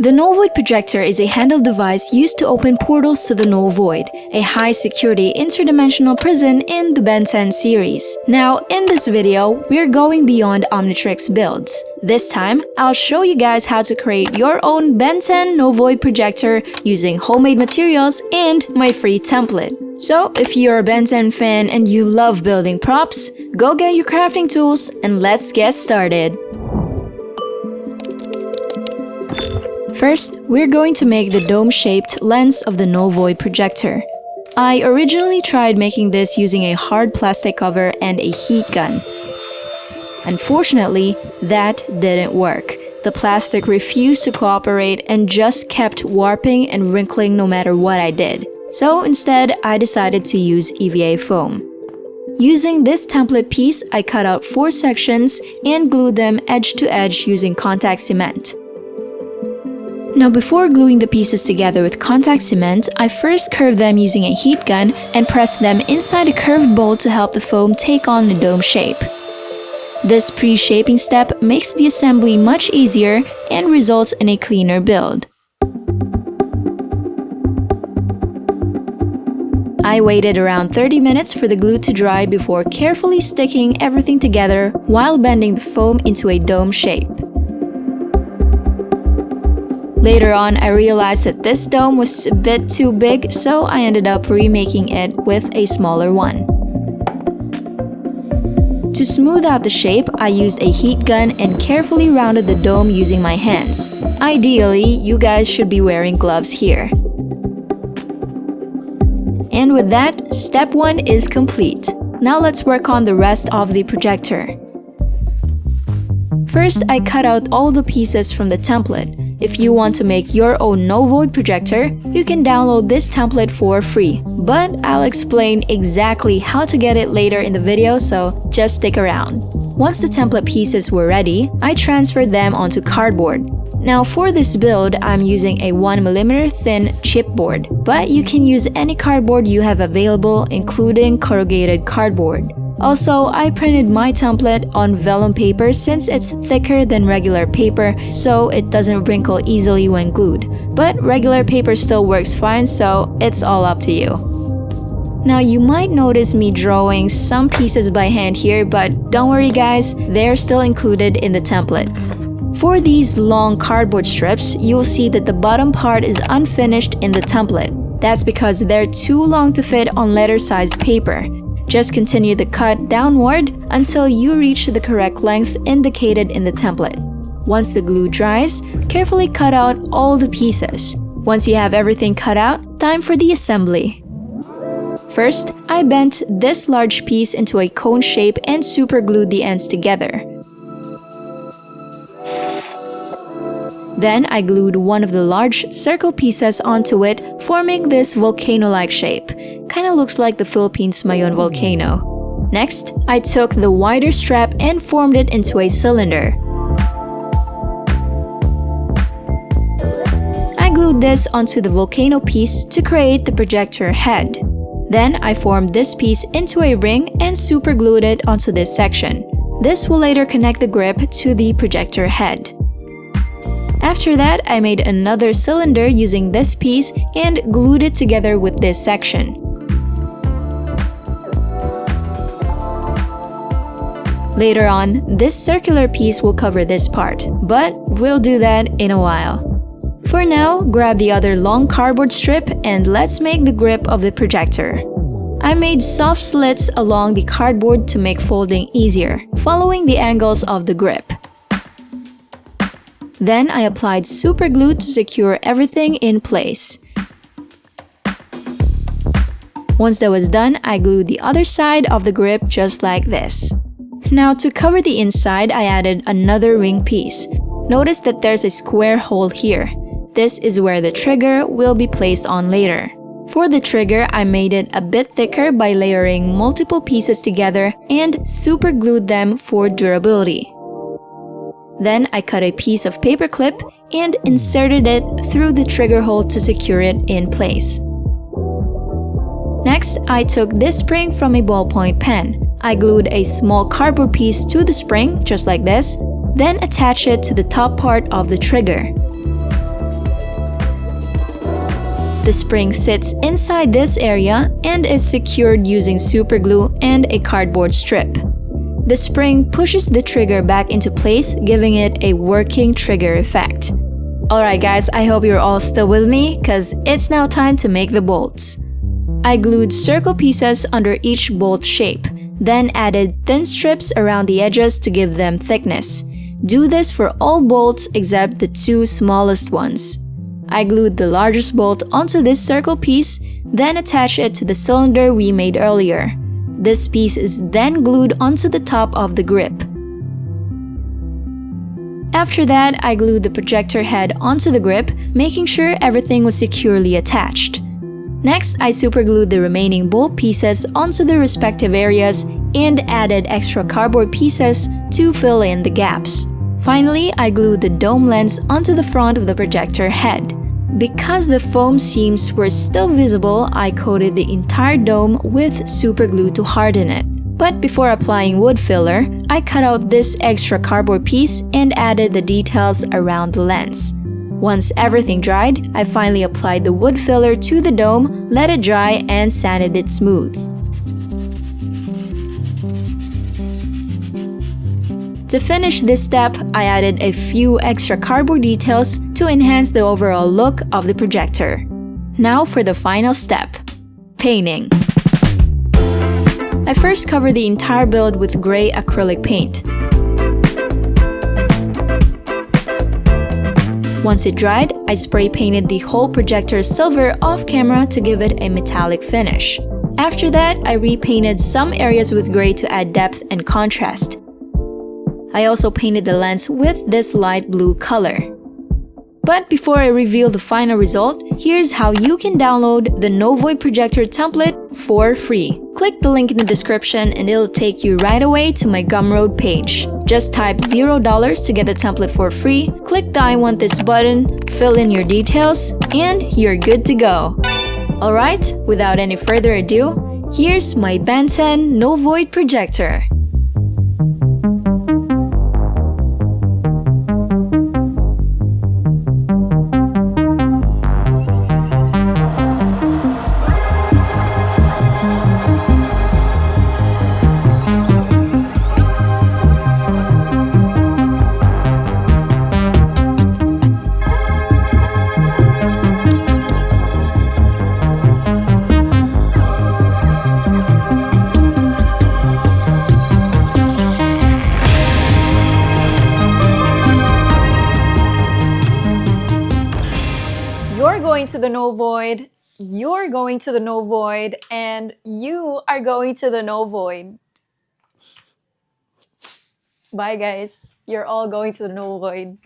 The Null Void Projector is a handheld device used to open portals to the Null Void, a high-security interdimensional prison in the Ben 10 series. Now, in this video, we're going beyond Omnitrix builds. This time, I'll show you guys how to create your own Ben 10 Null Void Projector using homemade materials and my free template. So, if you're a Ben 10 fan and you love building props, go get your crafting tools and let's get started. First, we're going to make the dome-shaped lens of the Null Void Projector. I originally tried making this using a hard plastic cover and a heat gun. Unfortunately, that didn't work. The plastic refused to cooperate and just kept warping and wrinkling no matter what I did. So instead, I decided to use EVA foam. Using this template piece, I cut out 4 sections and glued them edge to edge using contact cement. Now before gluing the pieces together with contact cement, I first curved them using a heat gun and pressed them inside a curved bowl to help the foam take on the dome shape. This pre-shaping step makes the assembly much easier and results in a cleaner build. I waited around 30 minutes for the glue to dry before carefully sticking everything together while bending the foam into a dome shape. Later on, I realized that this dome was a bit too big, so I ended up remaking it with a smaller one. To smooth out the shape, I used a heat gun and carefully rounded the dome using my hands. Ideally, you guys should be wearing gloves here. And with that, step 1 is complete. Now let's work on the rest of the projector. First, I cut out all the pieces from the template. If you want to make your own Null Void projector, you can download this template for free, but I'll explain exactly how to get it later in the video, so just stick around. Once the template pieces were ready, I transferred them onto cardboard. Now for this build, I'm using a 1mm thin chipboard, but you can use any cardboard you have available, including corrugated cardboard. Also, I printed my template on vellum paper since it's thicker than regular paper, so it doesn't wrinkle easily when glued. But regular paper still works fine, so it's all up to you. Now you might notice me drawing some pieces by hand here, but don't worry guys, they're still included in the template. For these long cardboard strips, you'll see that the bottom part is unfinished in the template. That's because they're too long to fit on letter-sized paper. Just continue the cut downward until you reach the correct length indicated in the template. Once the glue dries, carefully cut out all the pieces. Once you have everything cut out, time for the assembly. First, I bent this large piece into a cone shape and superglued the ends together. Then I glued one of the large circle pieces onto it, forming this volcano-like shape. Kinda looks like the Philippines Mayon volcano. Next, I took the wider strap and formed it into a cylinder. I glued this onto the volcano piece to create the projector head. Then I formed this piece into a ring and superglued it onto this section. This will later connect the grip to the projector head. After that, I made another cylinder using this piece and glued it together with this section. Later on, this circular piece will cover this part, but we'll do that in a while. For now, grab the other long cardboard strip and let's make the grip of the projector. I made soft slits along the cardboard to make folding easier, following the angles of the grip. Then I applied super glue to secure everything in place. Once that was done, I glued the other side of the grip just like this. Now to cover the inside, I added another ring piece. Notice that there's a square hole here. This is where the trigger will be placed on later. For the trigger, I made it a bit thicker by layering multiple pieces together and super glued them for durability. Then I cut a piece of paper clip and inserted it through the trigger hole to secure it in place. Next, I took this spring from a ballpoint pen. I glued a small cardboard piece to the spring, just like this, then attach it to the top part of the trigger. The spring sits inside this area and is secured using super glue and a cardboard strip. The spring pushes the trigger back into place, giving it a working trigger effect. Alright guys, I hope you're all still with me, cause it's now time to make the bolts. I glued circle pieces under each bolt shape, then added thin strips around the edges to give them thickness. Do this for all bolts except the two smallest ones. I glued the largest bolt onto this circle piece, then attached it to the cylinder we made earlier. This piece is then glued onto the top of the grip. After that, I glued the projector head onto the grip, making sure everything was securely attached. Next, I superglued the remaining bolt pieces onto the respective areas and added extra cardboard pieces to fill in the gaps. Finally, I glued the dome lens onto the front of the projector head. Because the foam seams were still visible, I coated the entire dome with super glue to harden it. But before applying wood filler, I cut out this extra cardboard piece and added the details around the lens. Once everything dried, I finally applied the wood filler to the dome, let it dry, and sanded it smooth. To finish this step, I added a few extra cardboard details to enhance the overall look of the projector. Now for the final step, painting. I first covered the entire build with gray acrylic paint. Once it dried, I spray painted the whole projector silver off camera to give it a metallic finish. After that, I repainted some areas with gray to add depth and contrast. I also painted the lens with this light blue color. But before I reveal the final result, here's how you can download the No Void Projector template for free. Click the link in the description and it'll take you right away to my Gumroad page. Just type $0 to get the template for free, click the I want this button, fill in your details, and you're good to go. Alright, without any further ado, here's my Ben 10 No Void Projector. You're going to the No Void, you're going to the No Void, and you are going to the No Void. Bye guys, you're all going to the No Void.